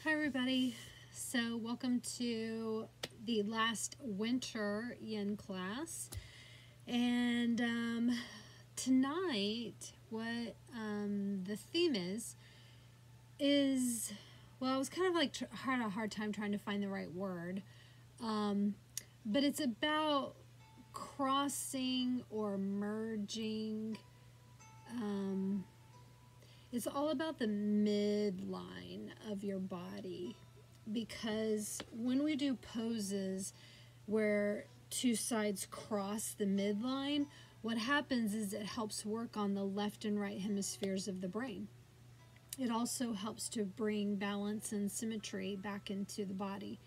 Hi everybody, so welcome to the last winter Yin class, and tonight what the theme is, well, I was kind of like had a hard time trying to find the right word, but it's about crossing or merging. It's all about the midline of your body, because when we do poses where two sides cross the midline, what happens is it helps work on the left and right hemispheres of the brain. It also helps to bring balance and symmetry back into the body.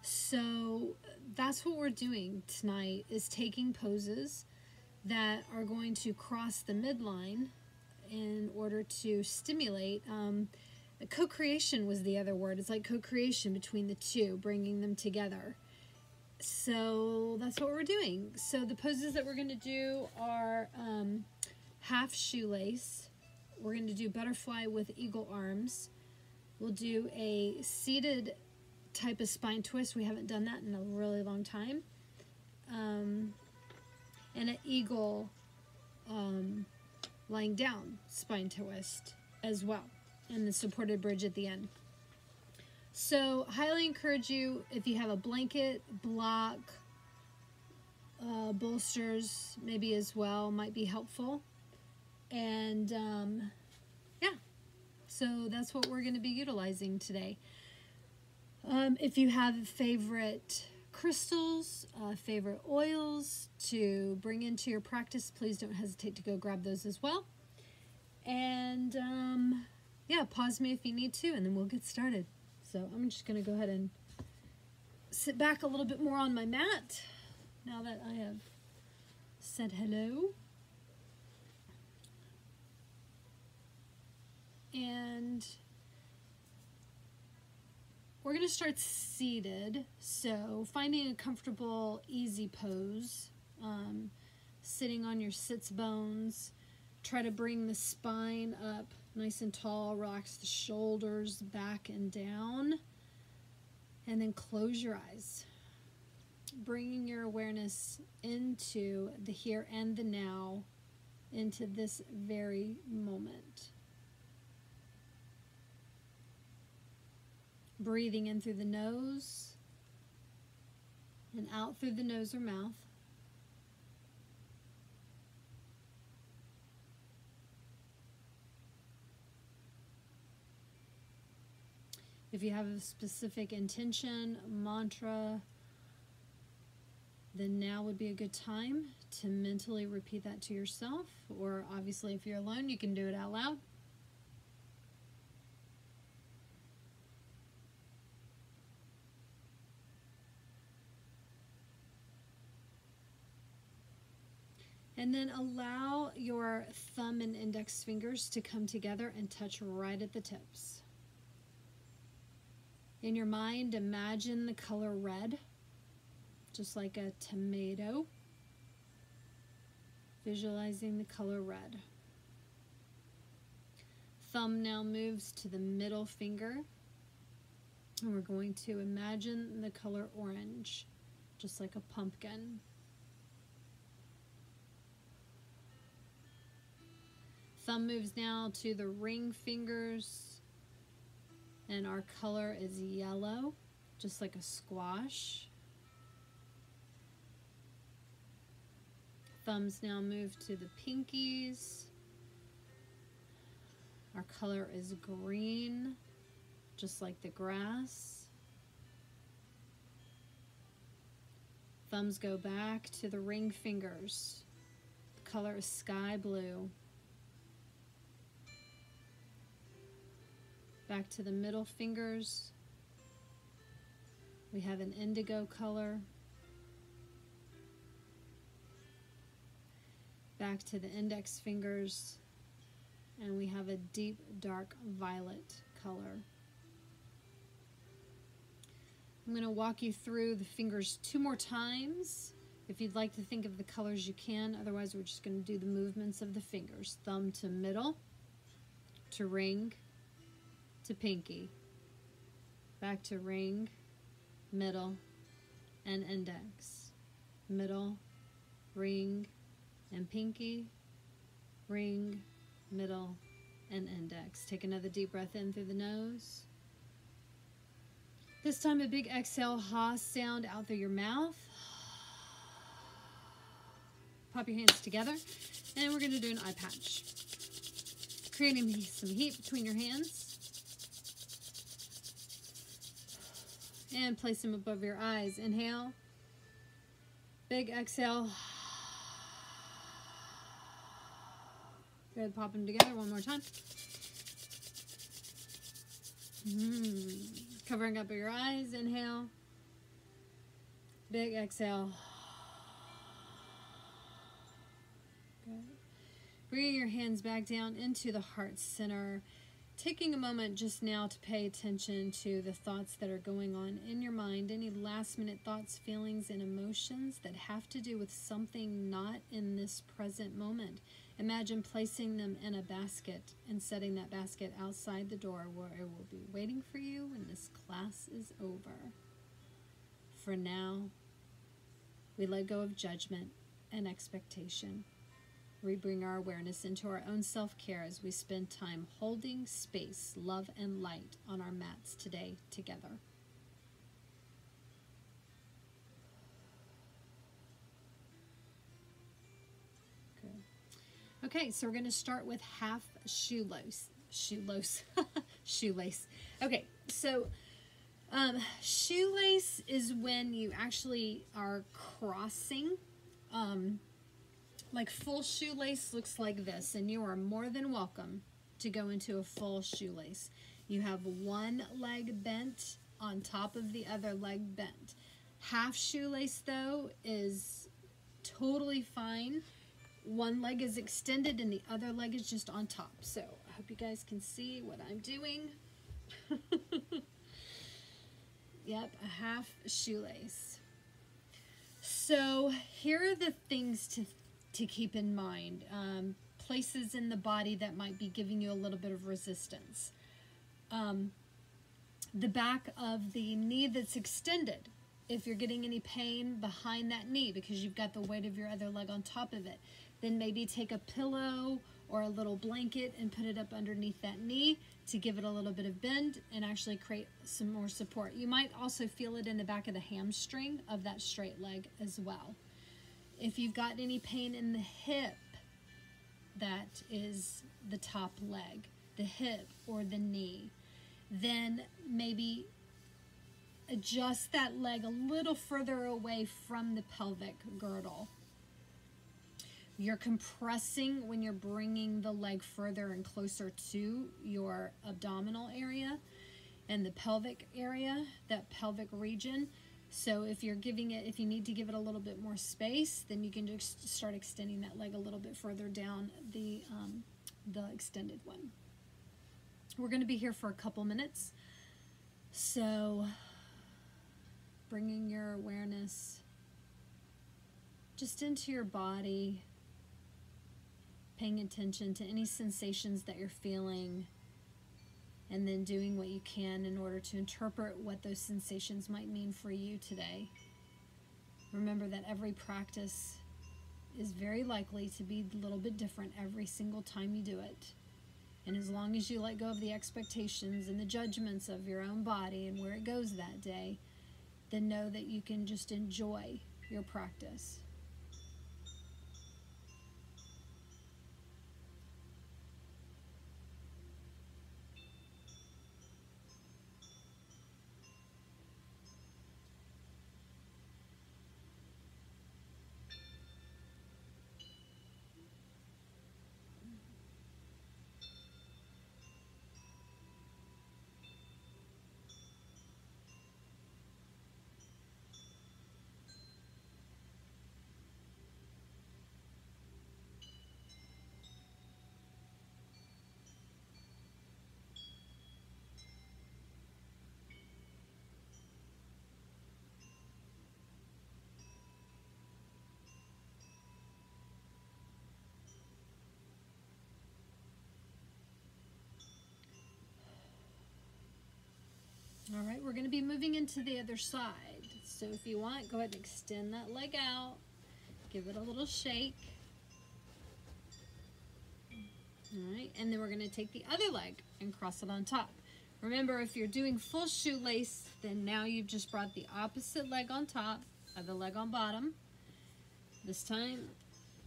So that's what we're doing tonight, is taking poses that are going to cross the midline in order to stimulate. Co-creation was the other word. It's like co-creation between the two, bringing them together. So that's what we're doing. So the poses that we're going to do are half shoelace. We're going to do butterfly with eagle arms. We'll do a seated type of spine twist. We haven't done that in a really long time. And an eagle lying down spine twist as well, and the supported bridge at the end. So highly encourage you, if you have a blanket, block, bolsters maybe as well, might be helpful. And yeah, so that's what we're going to be utilizing today. If you have favorite crystals, favorite oils to bring into your practice, please don't hesitate to go grab those as well. And yeah, pause me if you need to, and then we'll get started. So I'm just going to go ahead and sit back a little bit more on my mat now that I have said hello. And we're going to start seated, so finding a comfortable, easy pose, sitting on your sits bones. Try to bring the spine up nice and tall, relax the shoulders back and down, and then close your eyes. Bringing your awareness into the here and the now, into this very moment. Breathing in through the nose and out through the nose or mouth. If you have a specific intention, mantra, then now would be a good time to mentally repeat that to yourself, or obviously if you're alone, you can do it out loud. And then allow your thumb and index fingers to come together and touch right at the tips. In your mind, imagine the color red, just like a tomato. Visualizing the color red. Thumb now moves to the middle finger, and we're going to imagine the color orange, just like a pumpkin. Thumb moves now to the ring fingers, and our color is yellow, just like a squash. Thumbs now move to the pinkies. Our color is green, just like the grass. Thumbs go back to the ring fingers. The color is sky blue. Back to the middle fingers, we have an indigo color. Back to the index fingers, and we have a deep dark violet color. I'm going to walk you through the fingers 2 more times. If you'd like to think of the colors, you can. Otherwise, we're just going to do the movements of the fingers. Thumb to middle, to ring, to pinky. Back to ring, middle, and index. Middle, ring, and pinky. Ring, middle, and index. Take another deep breath in through the nose. This time a big exhale, ha sound out through your mouth. Pop your hands together, and we're going to do an eye patch. Creating some heat between your hands. And place them above your eyes. Inhale. Big exhale. Good. Pop them together one more time. Covering up your eyes. Inhale. Big exhale. Good. Bringing your hands back down into the heart center. Taking a moment just now to pay attention to the thoughts that are going on in your mind. Any last minute thoughts, feelings, and emotions that have to do with something not in this present moment. Imagine placing them in a basket and setting that basket outside the door where it will be waiting for you when this class is over. For now, we let go of judgment and expectation. We bring our awareness into our own self-care as we spend time holding space, love, and light on our mats today together. Good. Okay, so we're going to start with half shoelace. Shoelace. Okay, so shoelace is when you actually are crossing. Like full shoelace looks like this, and you are more than welcome to go into a full shoelace. You have one leg bent on top of the other leg bent. Half shoelace, though, is totally fine. One leg is extended and the other leg is just on top. So I hope you guys can see what I'm doing. Yep, a half shoelace. So here are the things to keep in mind. Places in the body that might be giving you a little bit of resistance. The back of the knee that's extended. If you're getting any pain behind that knee because you've got the weight of your other leg on top of it, then maybe take a pillow or a little blanket and put it up underneath that knee to give it a little bit of bend and actually create some more support. You might also feel it in the back of the hamstring of that straight leg as well. If you've got any pain in the hip, that is the top leg, the hip or the knee, then maybe adjust that leg a little further away from the pelvic girdle. You're compressing when you're bringing the leg further and closer to your abdominal area and the pelvic area, that pelvic region. So if you're giving it, if you need to give it a little bit more space, then you can just start extending that leg a little bit further down the extended one. We're going to be here for a couple minutes. So bringing your awareness just into your body, paying attention to any sensations that you're feeling, and then doing what you can in order to interpret what those sensations might mean for you today. Remember that every practice is very likely to be a little bit different every single time you do it. And as long as you let go of the expectations and the judgments of your own body and where it goes that day, then know that you can just enjoy your practice. All right, we're going to be moving into the other side. So if you want, go ahead and extend that leg out. Give it a little shake. All right, and then we're going to take the other leg and cross it on top. Remember, if you're doing full shoelace, then now you've just brought the opposite leg on top of the leg on bottom. This time,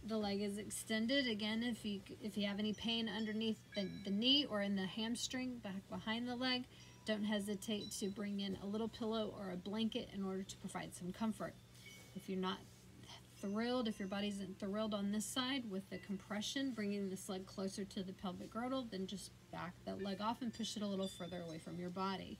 the leg is extended. Again, if you have any pain underneath the knee or in the hamstring back behind the leg, don't hesitate to bring in a little pillow or a blanket in order to provide some comfort. If you're not thrilled, if your body isn't thrilled on this side with the compression, bringing this leg closer to the pelvic girdle, then just back that leg off and push it a little further away from your body.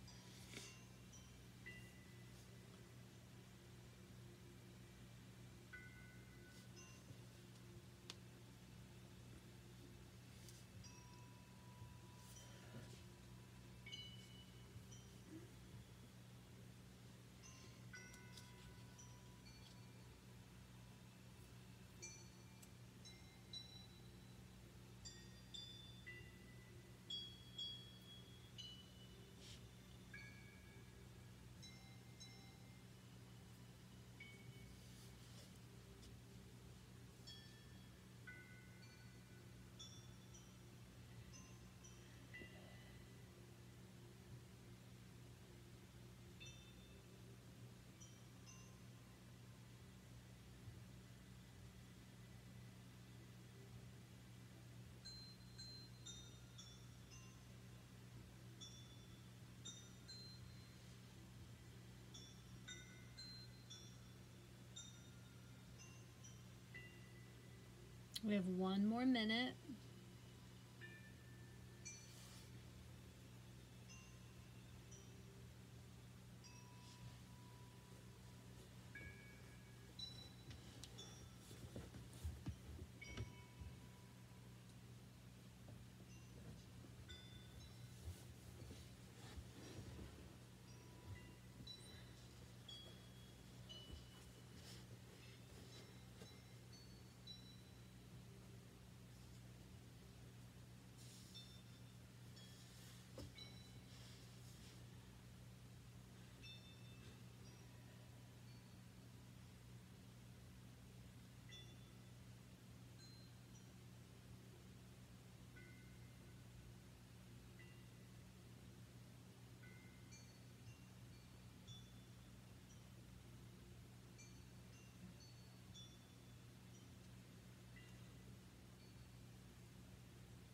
We have one more minute.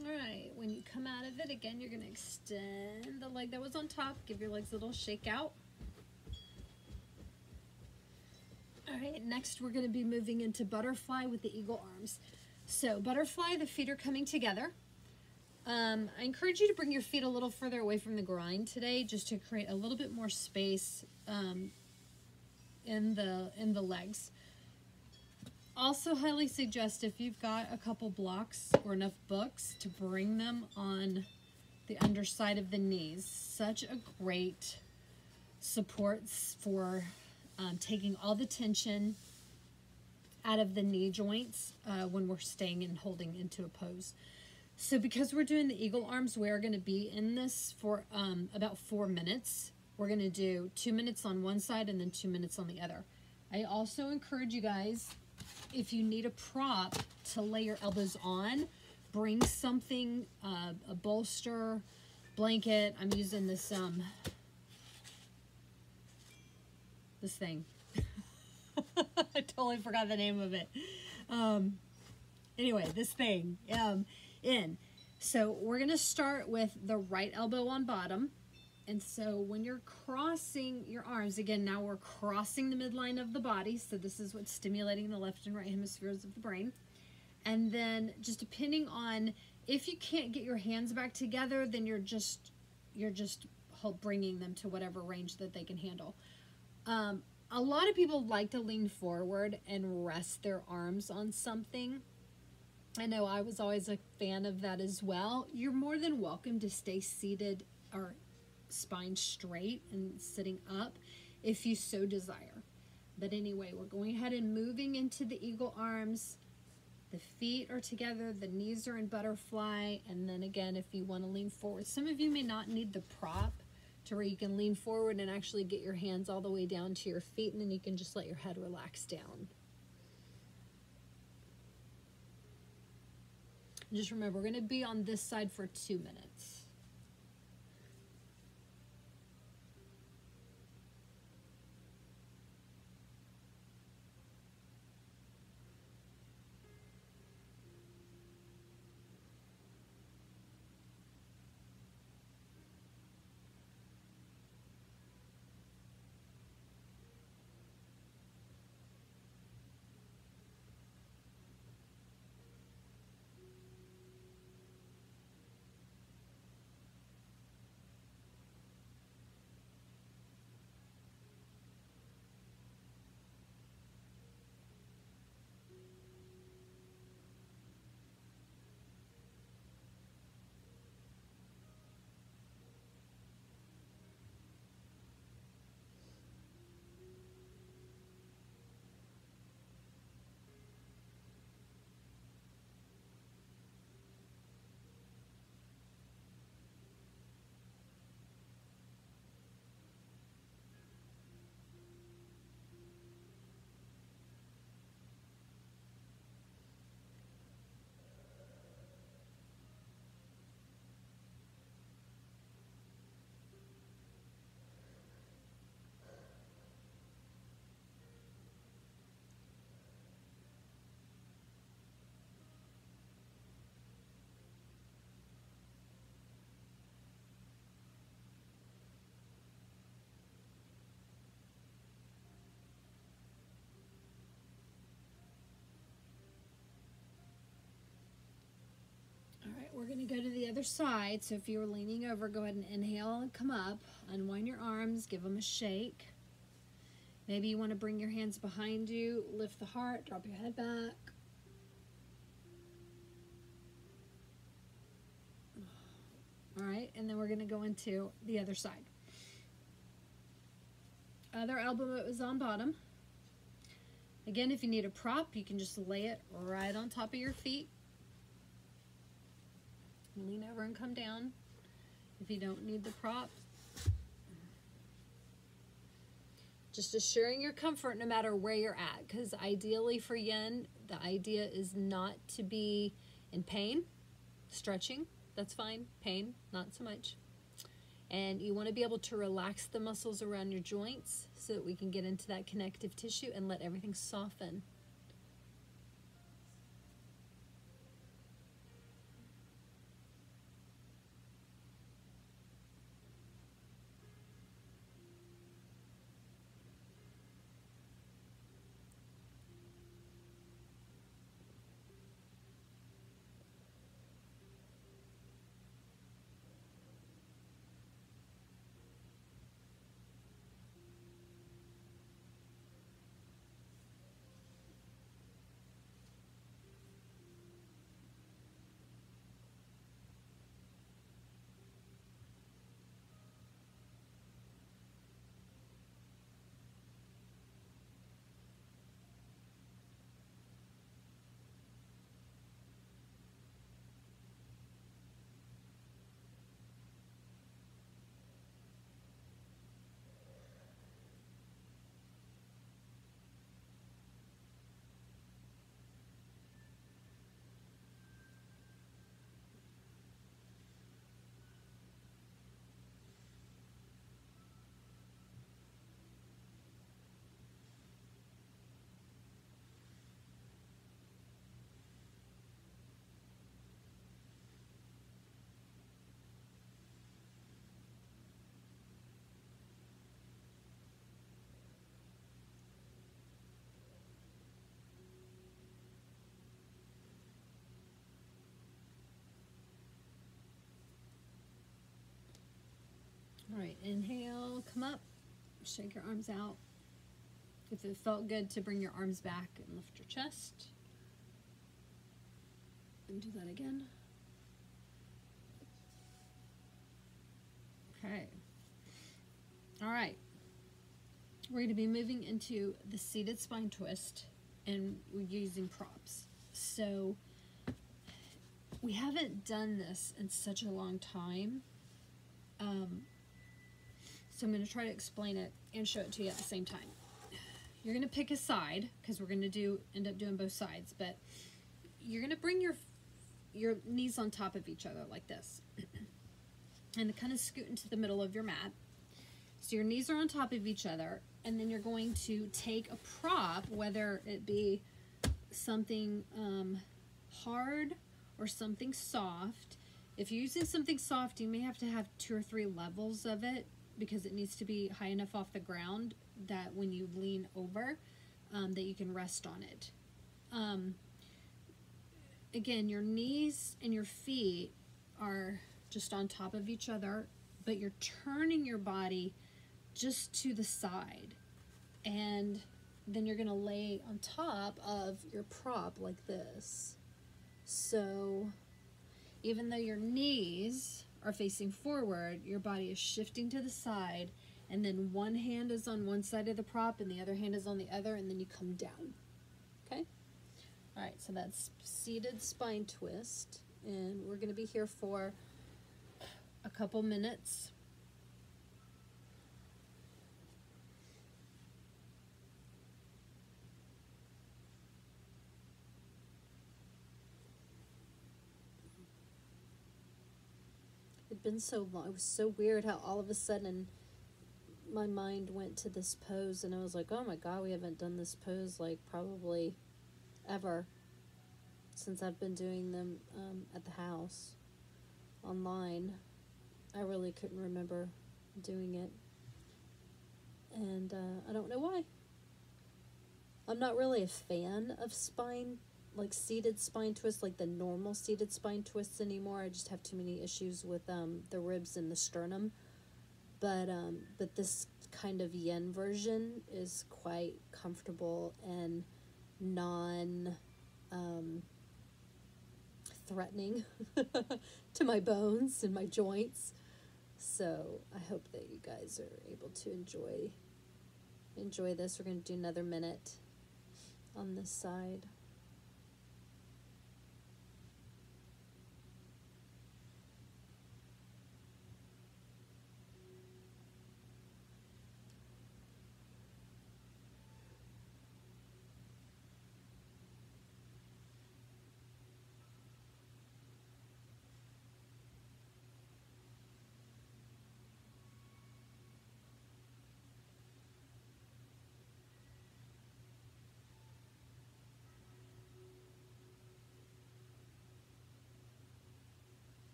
All right, when you come out of it, again, you're going to extend the leg that was on top. Give your legs a little shake out. All right, next we're going to be moving into butterfly with the eagle arms. So butterfly, the feet are coming together. I encourage you to bring your feet a little further away from the groin today, just to create a little bit more space in the legs. Also highly suggest, if you've got a couple blocks or enough books, to bring them on the underside of the knees. Such a great support for taking all the tension out of the knee joints when we're staying and holding into a pose. So because we're doing the eagle arms, we are going to be in this for about 4 minutes. We're going to do 2 minutes on one side and then 2 minutes on the other. I also encourage you guys, if you need a prop to lay your elbows on, bring something, a bolster, blanket. I'm using this this thing. I totally forgot the name of it. Anyway, this thing So we're going to start with the right elbow on bottom. And so when you're crossing your arms, again, now we're crossing the midline of the body. So this is what's stimulating the left and right hemispheres of the brain. And then just depending on, if you can't get your hands back together, then you're just bringing them to whatever range that they can handle. A lot of people like to lean forward and rest their arms on something. I know I was always a fan of that as well. You're more than welcome to stay seated or spine straight and sitting up if you so desire. But anyway, we're going ahead and moving into the eagle arms. The feet are together, the knees are in butterfly, and then again, if you want to lean forward, some of you may not need the prop to where you can lean forward and actually get your hands all the way down to your feet, and then you can just let your head relax down. Just remember, we're going to be on this side for 2 minutes. We're going to go to the other side. So if you were leaning over, go ahead and inhale and come up. Unwind your arms, give them a shake. Maybe you want to bring your hands behind you, lift the heart, drop your head back. All right, and then we're going to go into the other side. Other elbow is on bottom. Again, if you need a prop, you can just lay it right on top of your feet. Lean over and come down. If you don't need the prop, just assuring your comfort no matter where you're at, because ideally for yin, the idea is not to be in pain. Stretching, that's fine. Pain, not so much. And you want to be able to relax the muscles around your joints so that we can get into that connective tissue and let everything soften. All right, inhale, come up, shake your arms out. If it felt good to bring your arms back and lift your chest. And do that again. Okay. All right. We're going to be moving into the seated spine twist, and we're using props. So we haven't done this in such a long time. So I'm going to try to explain it and show it to you at the same time. You're going to pick a side, because we're going to end up doing both sides, but you're going to bring your knees on top of each other like this. And kind of scoot into the middle of your mat. So your knees are on top of each other, and then you're going to take a prop, whether it be something hard or something soft. If you're using something soft, you may have to have 2 or 3 levels of it, because it needs to be high enough off the ground that when you lean over, that you can rest on it. Again, your knees and your feet are just on top of each other, but you're turning your body just to the side, and then you're going to lay on top of your prop like this. So even though your knees are facing forward, your body is shifting to the side, and then one hand is on one side of the prop and the other hand is on the other, and then you come down. Okay? All right, so that's seated spine twist, and we're going to be here for a couple minutes. It'd been so long. It was so weird how all of a sudden my mind went to this pose, and I was like, oh my God, we haven't done this pose like probably ever since I've been doing them at the house online. I really couldn't remember doing it, and I don't know why. I'm not really a fan of spine, like seated spine twists, like the normal seated spine twists anymore. I just have too many issues with the ribs and the sternum. But this kind of yin version is quite comfortable and non threatening to my bones and my joints. So I hope that you guys are able to enjoy this. We're going to do another minute on this side.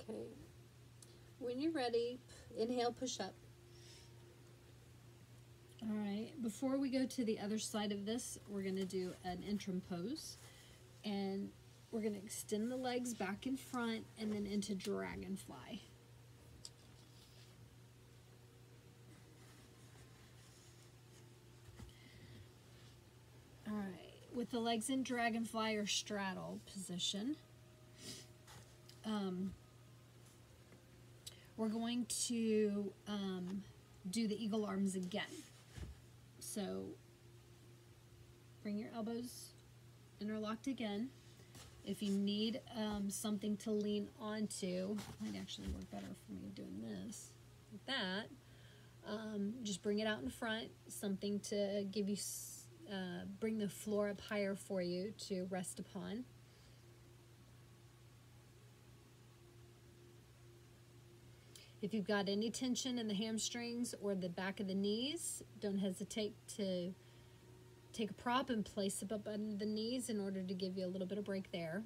Okay, when you're ready, inhale, push up. All right, before we go to the other side of this, we're going to do an interim pose, and we're going to extend the legs back in front and then into dragonfly. All right, with the legs in dragonfly or straddle position, we're going to do the eagle arms again. So bring your elbows interlocked again. If you need something to lean onto, it might actually work better for me doing this like that. Just bring it out in front, something to give you, bring the floor up higher for you to rest upon. If you've got any tension in the hamstrings or the back of the knees, don't hesitate to take a prop and place it up under the knees in order to give you a little bit of break there.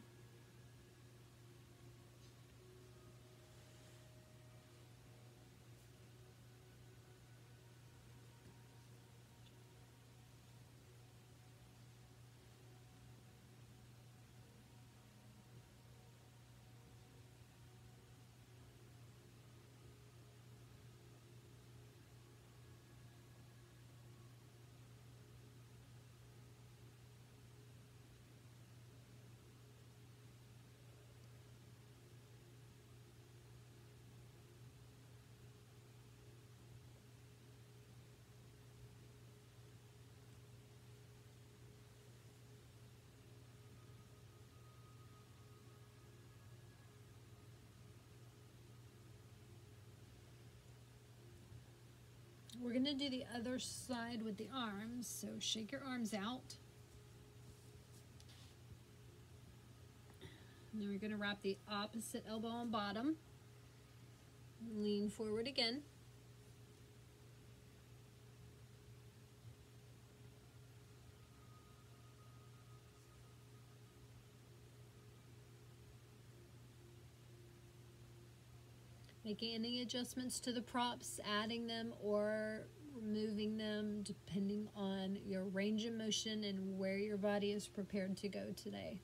we're going to do the other side with the arms. So shake your arms out. And then we're going to wrap the opposite elbow on bottom. Lean forward again. Making any adjustments to the props, adding them or removing them depending on your range of motion and where your body is prepared to go today.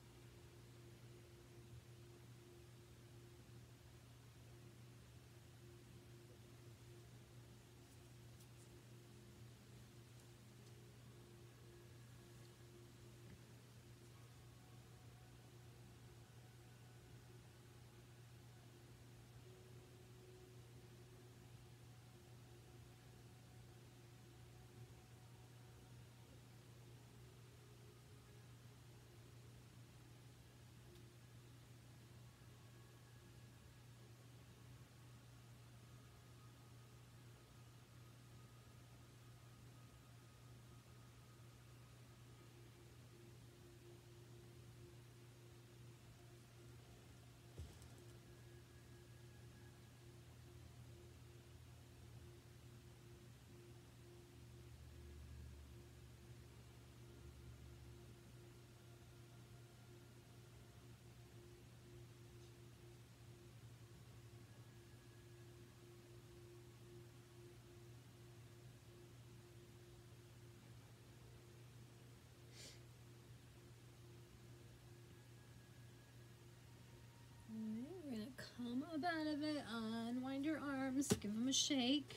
Come up out of it, unwind your arms, give them a shake.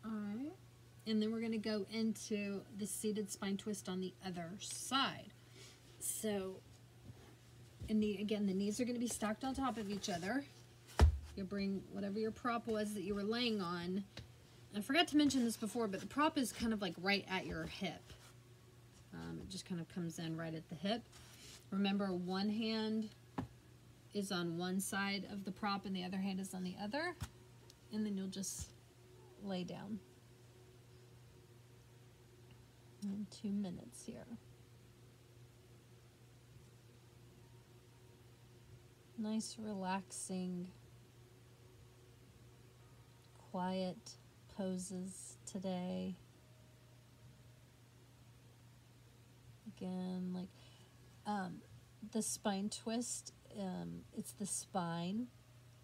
Alright, and then we're going to go into the seated spine twist on the other side. So, again, the knees are going to be stacked on top of each other. You'll bring whatever your prop was that you were laying on. I forgot to mention this before, but the prop is kind of like right at your hip. It just kind of comes in right at the hip. Remember, one hand is on one side of the prop and the other hand is on the other, and then you'll just lay down. In 2 minutes here. Nice, relaxing, quiet poses today. Again, like the spine twist, it's the spine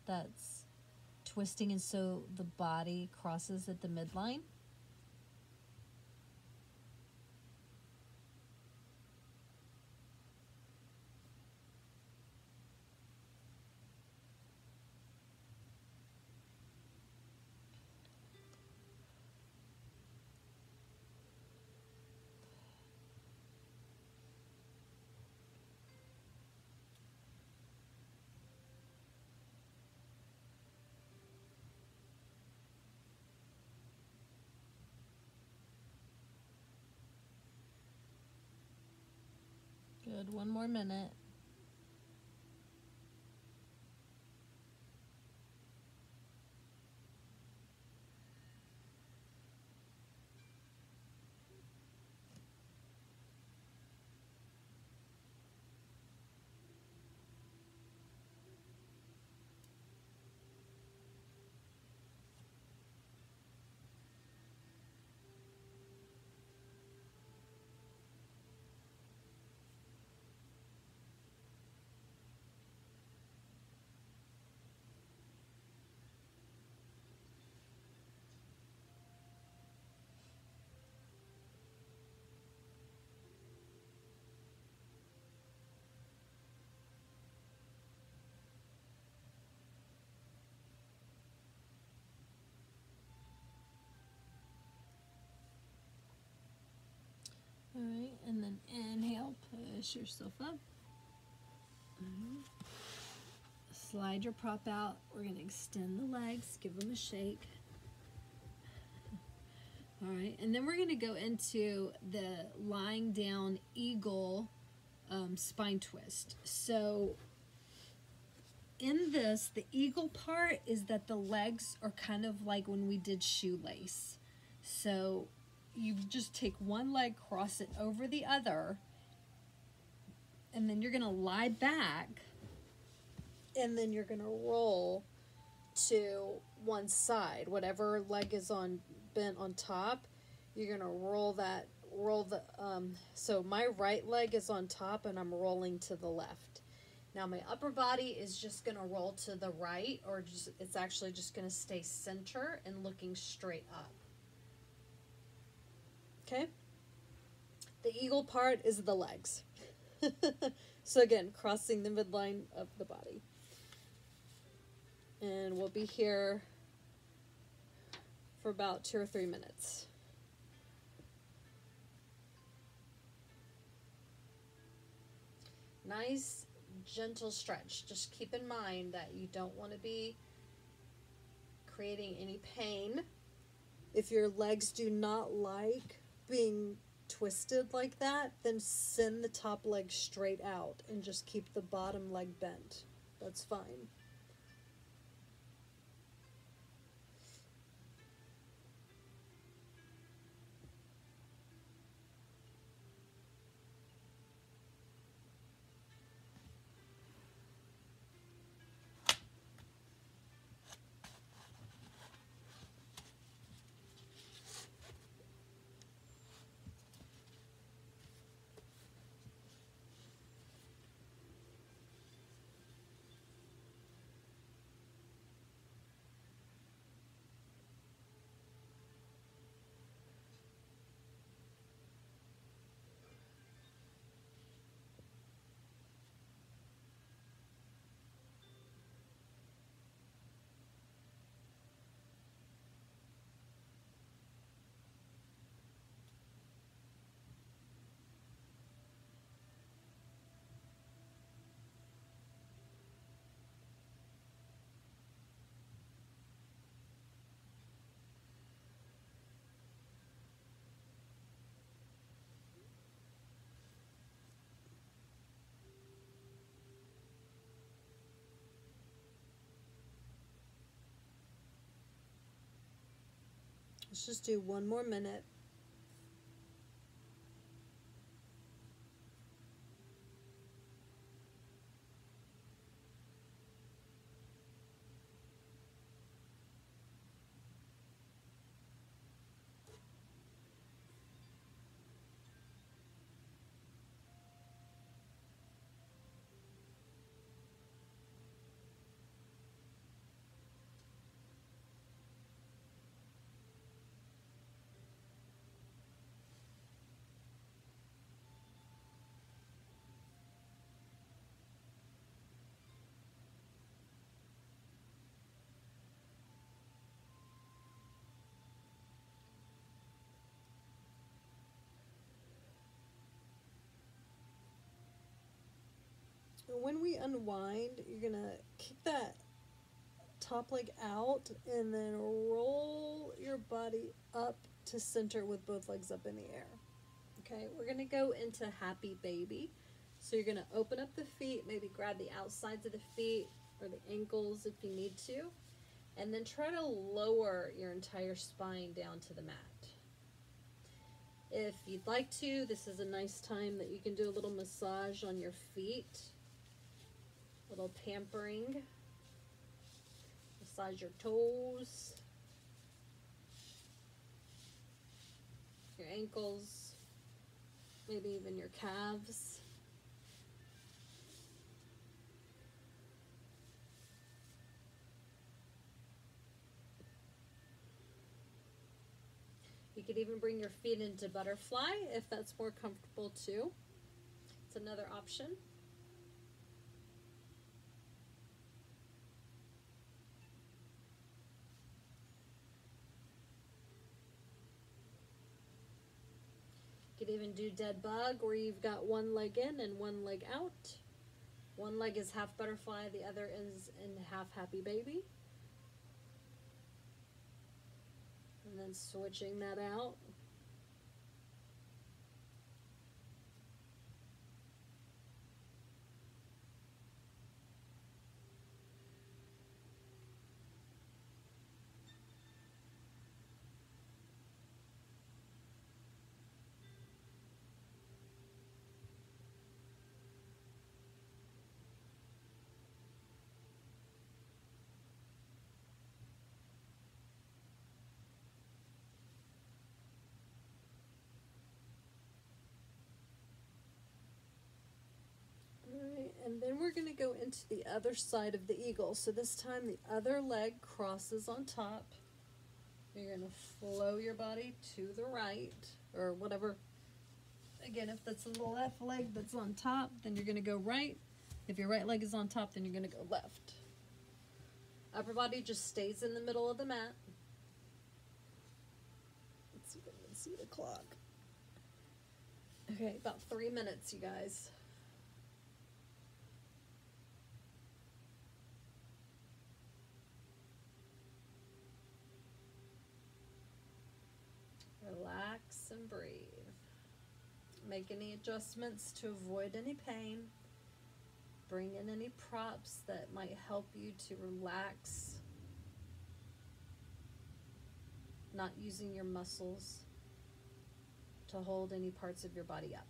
that's twisting, and so the body crosses at the midline. Good, 1 more minute. All right, and then inhale, push yourself up. Slide your prop out. We're going to extend the legs, give them a shake. All right, and then we're going to go into the lying down eagle spine twist. So in this, the eagle part is that the legs are kind of like when we did shoelace. So you just take one leg, cross it over the other, and then you're going to lie back, and then you're going to roll to one side. Whatever leg is bent on top, you're going to so my right leg is on top and I'm rolling to the left. Now my upper body is just going to roll to the right, or it's actually just going to stay center and looking straight up. Okay? The eagle part is the legs. So again, crossing the midline of the body. And we'll be here for about 2 or 3 minutes. Nice, gentle stretch. Just keep in mind that you don't want to be creating any pain. If your legs do not like being twisted like that, then send the top leg straight out and just keep the bottom leg bent. That's fine. Let's just do 1 more minute. When we unwind, you're going to kick that top leg out and then roll your body up to center with both legs up in the air. Okay, we're going to go into happy baby. So you're going to open up the feet, maybe grab the outsides of the feet or the ankles if you need to, and then try to lower your entire spine down to the mat. If you'd like to, this is a nice time that you can do a little massage on your feet. Little pampering. Massage your toes, your ankles, maybe even your calves. You could even bring your feet into butterfly if that's more comfortable too. It's another option. You could even do dead bug, where you've got one leg in and one leg out. One leg is half butterfly, the other is in half happy baby. And then switching that out. the other side of the eagle. So this time the other leg crosses on top. You're going to flow your body to the right, or whatever. Again, if that's the left leg that's on top, then you're going to go right. If your right leg is on top, then you're going to go left. Upper body just stays in the middle of the mat. Let's see if I can see the clock. Okay, about 3 minutes, you guys. Relax and breathe. Make any adjustments to avoid any pain. Bring in any props that might help you to relax. Not using your muscles to hold any parts of your body up.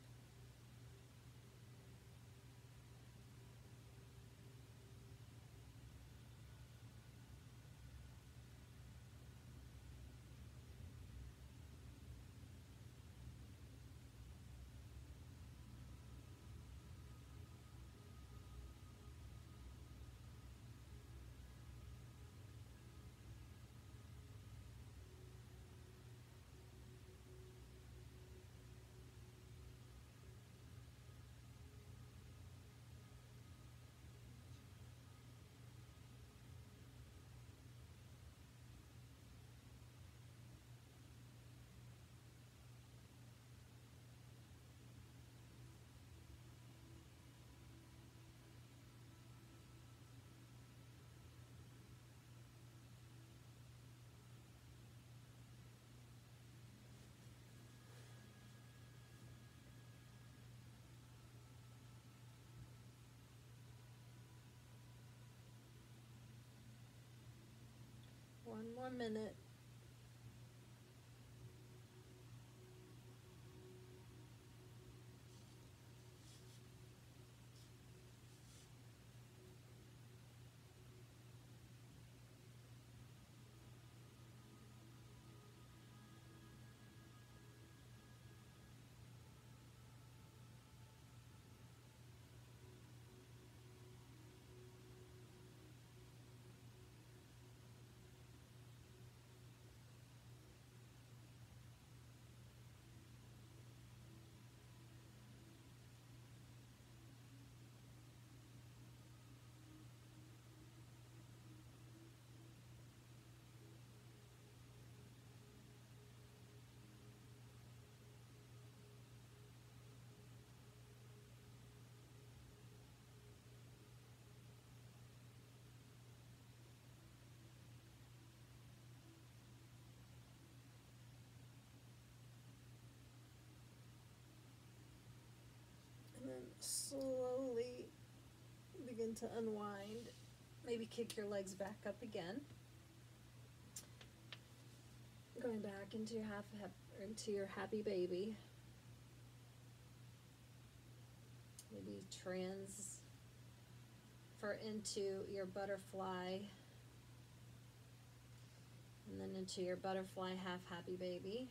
One more minute. And then slowly begin to unwind. Maybe kick your legs back up again. Going back into your happy baby. Maybe transfer into your butterfly, and then into your butterfly half happy baby,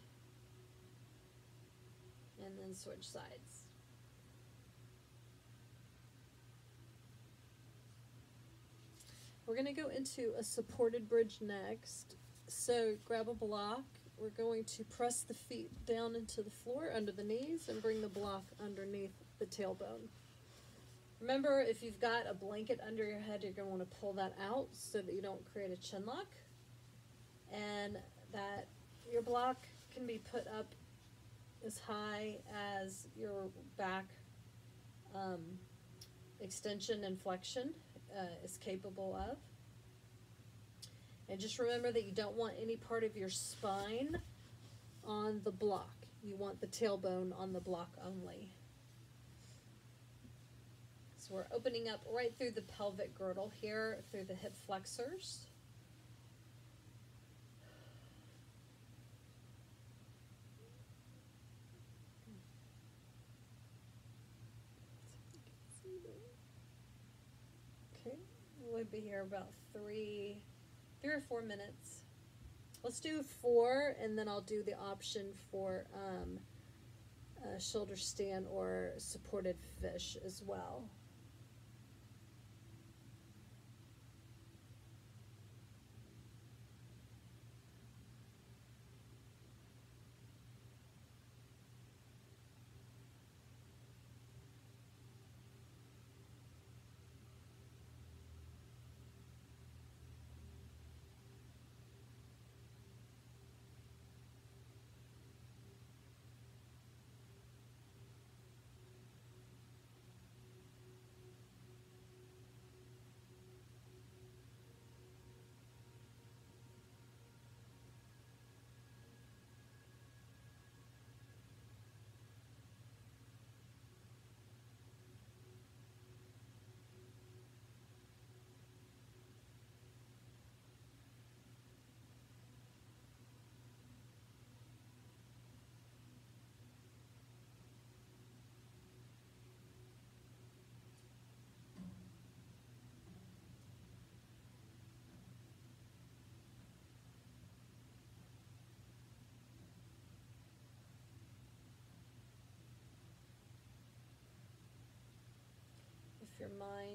and then switch sides. We're going to go into a supported bridge next. So grab a block. We're going to press the feet down into the floor under the knees and bring the block underneath the tailbone. Remember, if you've got a blanket under your head, you're going to want to pull that out so that you don't create a chin lock. And that your block can be put up as high as your back extension and flexion is capable of. And just remember that you don't want any part of your spine on the block. You want the tailbone on the block only. So we're opening up right through the pelvic girdle here, through the hip flexors. Okay, we'll be here about 3 or 4 minutes. Let's do 4, and then I'll do the option for shoulder stand or supported fish as well.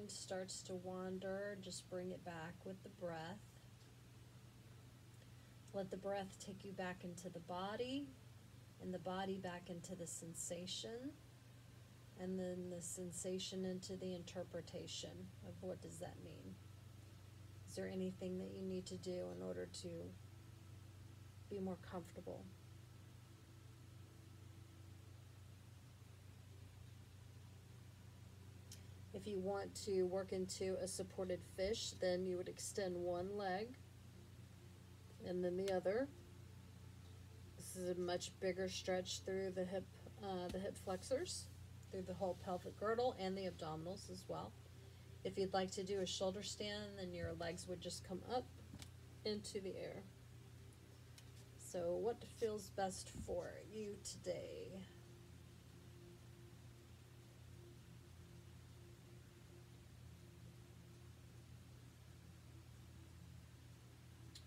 mind starts to wander, just bring it back with the breath. Let the breath take you back into the body, and the body back into the sensation, and then the sensation into the interpretation of what does that mean. Is there anything that you need to do in order to be more comfortable? If you want to work into a supported fish, then you would extend one leg and then the other. This is a much bigger stretch through the hip flexors, through the whole pelvic girdle and the abdominals as well. If you'd like to do a shoulder stand, then your legs would just come up into the air. So what feels best for you today?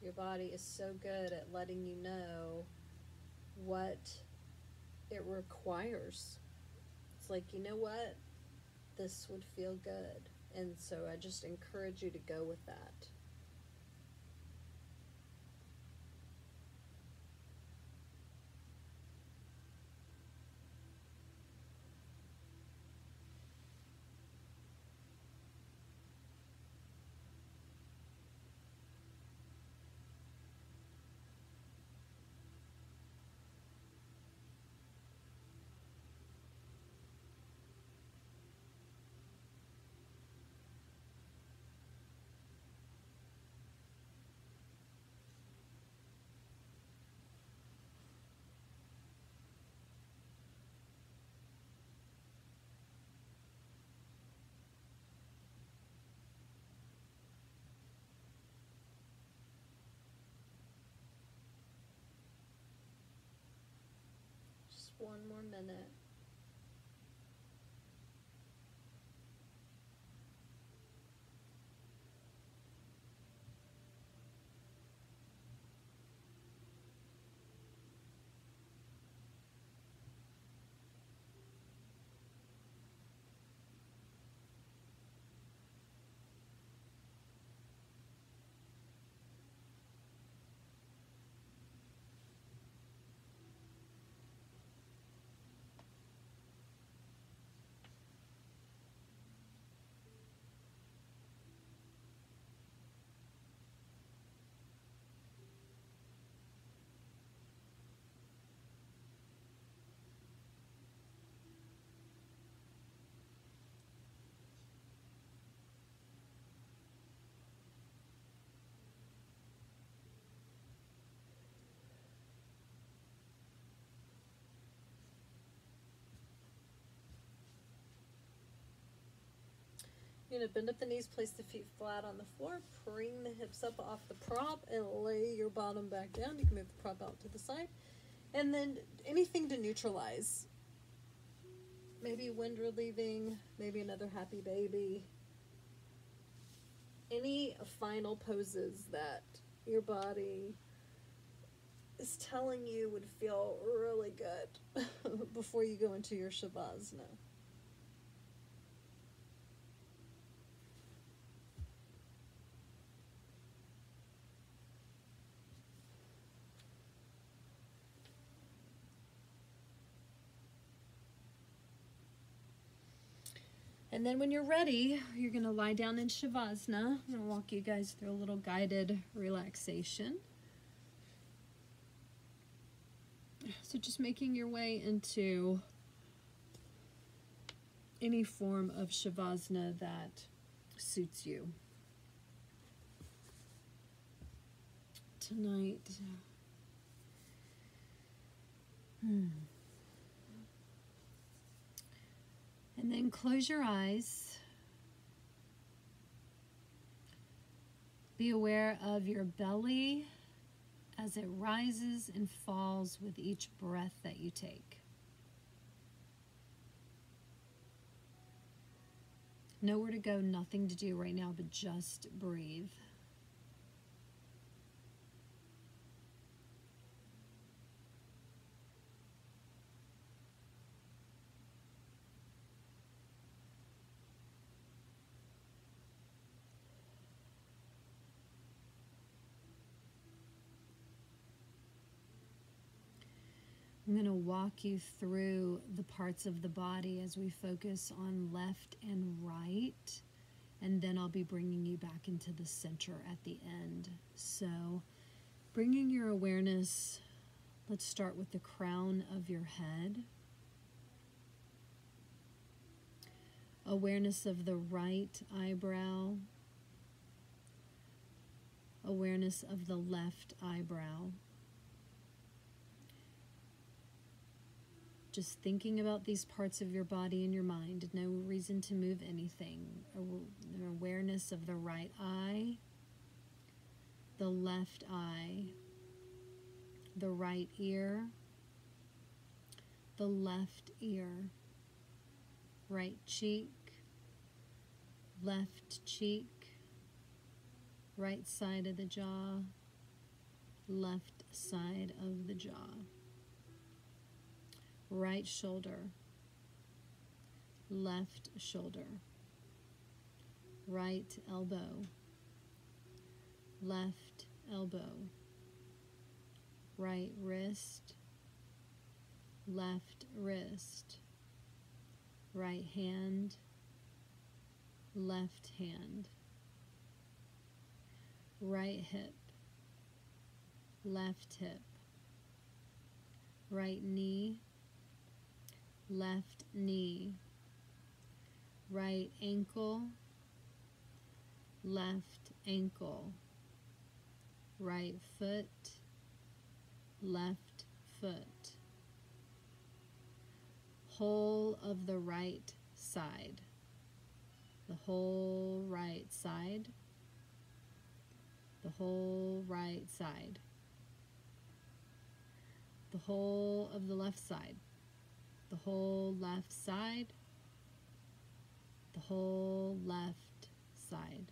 Your body is so good at letting you know what it requires. It's like, you know what? This would feel good. And so I just encourage you to go with that. Just one more minute. You're going to bend up the knees, place the feet flat on the floor, bring the hips up off the prop, and lay your bottom back down. You can move the prop out to the side. And then anything to neutralize. Maybe wind relieving, maybe another happy baby. Any final poses that your body is telling you would feel really good before you go into your Shavasana. And then when you're ready, you're going to lie down in Shavasana. I'm going to walk you guys through a little guided relaxation. So just making your way into any form of Shavasana that suits you. Tonight. And then close your eyes. Be aware of your belly as it rises and falls with each breath that you take. Nowhere to go, nothing to do right now, but just breathe. I'm going to walk you through the parts of the body as we focus on left and right, and then I'll be bringing you back into the center at the end. So, bringing your awareness, let's start with the crown of your head. Awareness of the right eyebrow. Awareness of the left eyebrow. Just thinking about these parts of your body in your mind. No reason to move anything. An awareness of the right eye, the left eye, the right ear, the left ear, right cheek, left cheek, right side of the jaw, left side of the jaw, right shoulder, left shoulder, right elbow, left elbow, right wrist, left wrist, right hand, left hand, right hip, left hip, right knee, left knee, right ankle, left ankle, right foot, left foot, whole of the right side, the whole right side, the whole right side, the whole of the left side, the whole left side, the whole left side.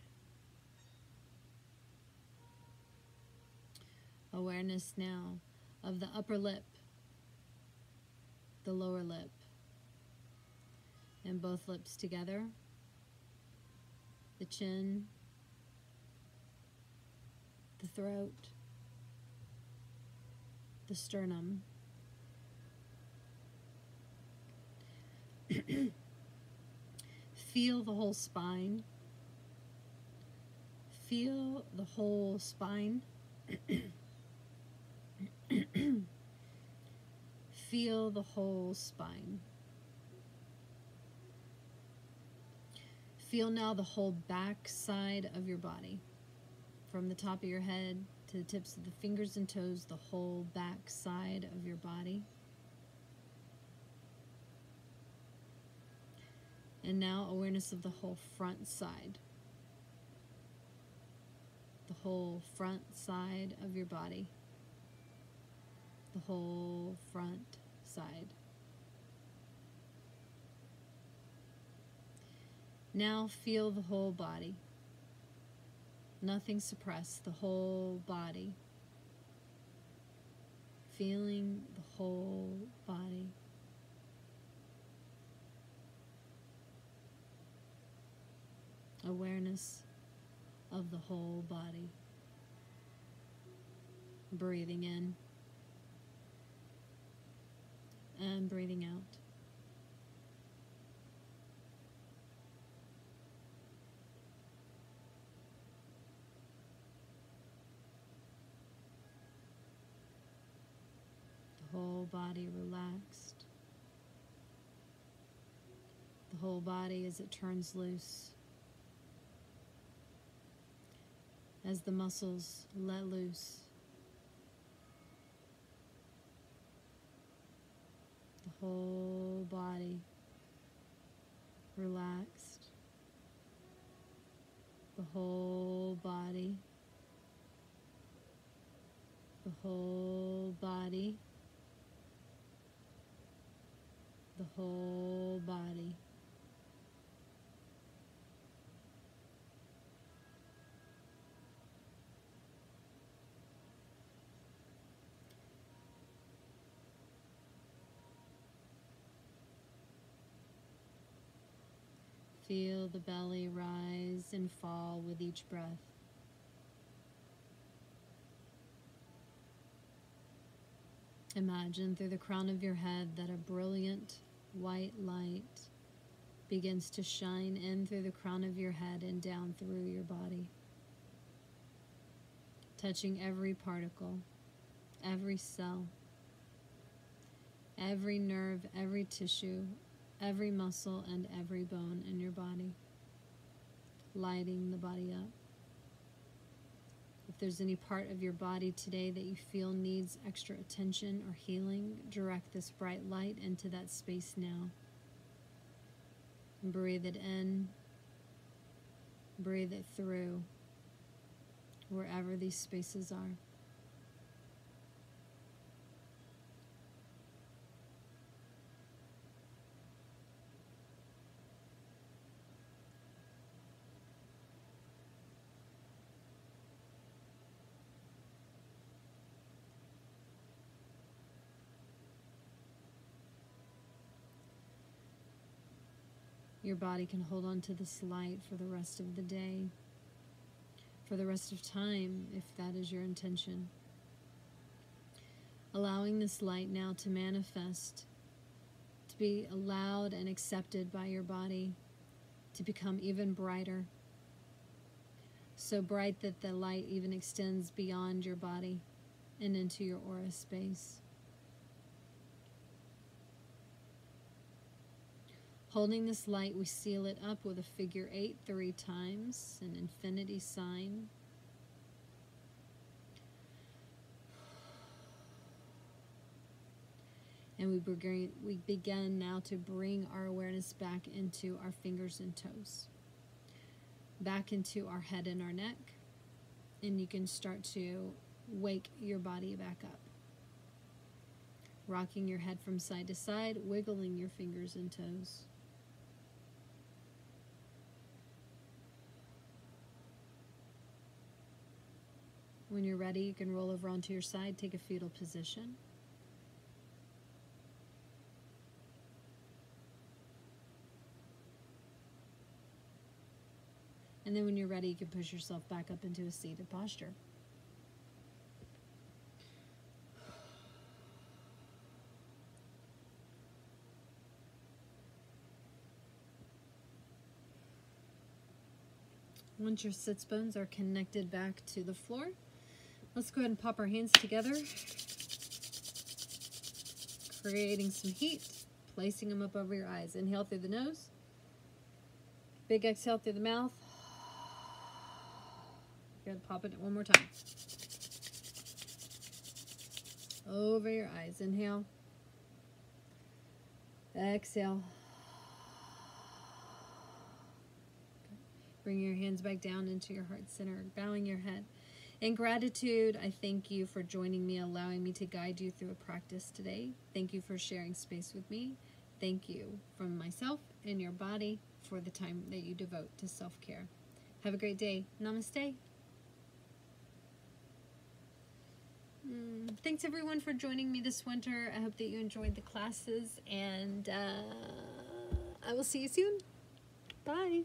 Awareness now of the upper lip, the lower lip, and both lips together, the chin, the throat, the sternum. Feel the whole spine. Feel the whole spine. Feel the whole spine. Feel now the whole back side of your body. From the top of your head to the tips of the fingers and toes, the whole back side of your body. And now awareness of the whole front side. The whole front side of your body. The whole front side. Now feel the whole body. Nothing suppressed, the whole body. Feeling the whole body. Awareness of the whole body. Breathing in and breathing out. The whole body relaxed. The whole body as it turns loose. As the muscles let loose. The whole body relaxed. The whole body. The whole body. The whole body. Feel the belly rise and fall with each breath. Imagine through the crown of your head that a brilliant white light begins to shine in through the crown of your head and down through your body, touching every particle, every cell, every nerve, every tissue, every muscle, and every bone in your body, lighting the body up. If there's any part of your body today that you feel needs extra attention or healing, direct this bright light into that space now. And breathe it in, breathe it through, wherever these spaces are. Your body can hold on to this light for the rest of the day, for the rest of time, if that is your intention. Allowing this light now to manifest, to be allowed and accepted by your body, to become even brighter. So bright that the light even extends beyond your body and into your aura space. Holding this light, we seal it up with a figure 8 3 times, an infinity sign. And we begin now to bring our awareness back into our fingers and toes, back into our head and our neck, and you can start to wake your body back up. Rocking your head from side to side, wiggling your fingers and toes. When you're ready, you can roll over onto your side, take a fetal position. And then when you're ready, you can push yourself back up into a seated posture. Once your sits bones are connected back to the floor, let's go ahead and pop our hands together, creating some heat, placing them up over your eyes. Inhale through the nose, big exhale through the mouth. Good, pop it one more time. Over your eyes, inhale, exhale. Bring your hands back down into your heart center, bowing your head. In gratitude, I thank you for joining me, allowing me to guide you through a practice today. Thank you for sharing space with me. Thank you from myself and your body for the time that you devote to self-care. Have a great day. Namaste. Thanks everyone for joining me this winter. I hope that you enjoyed the classes, and I will see you soon. Bye.